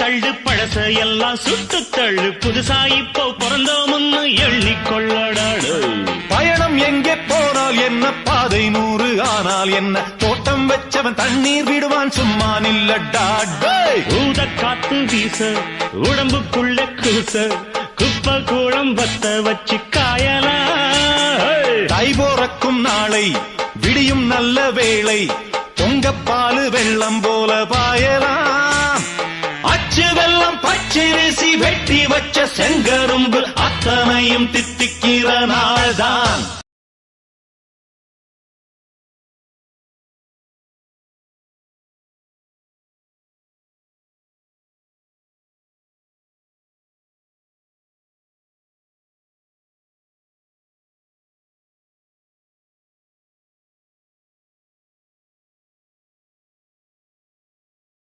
தள்ளு பழச எல்லாம் சுட்டு தள்ளு புதுசா இப்போ பிறந்தோம்னு எண்ணிக்கொள்ளடாடு. பயணம் எங்கே போனால் என்ன, பாதை 100 ஆனால் என்ன, தோட்டம் வச்சவன் தண்ணீர் விடுவான் சும்மா நில்லடா. ஊத காத்து வீச உடம்புக்குள்ள கூச குப்பை கூடம் வத்த வச்சு காயலாம். தை போறக்கும் நாளை விடியும் நல்ல வேளை, பொங்கப்பாலு வெள்ளம் போல பாயலாம். அச்சு வெள்ளம் பச்சரிசி வெட்டி வச்ச செங்கரும்பு அத்தனையும் தித்திக்கிற நாள்தான்.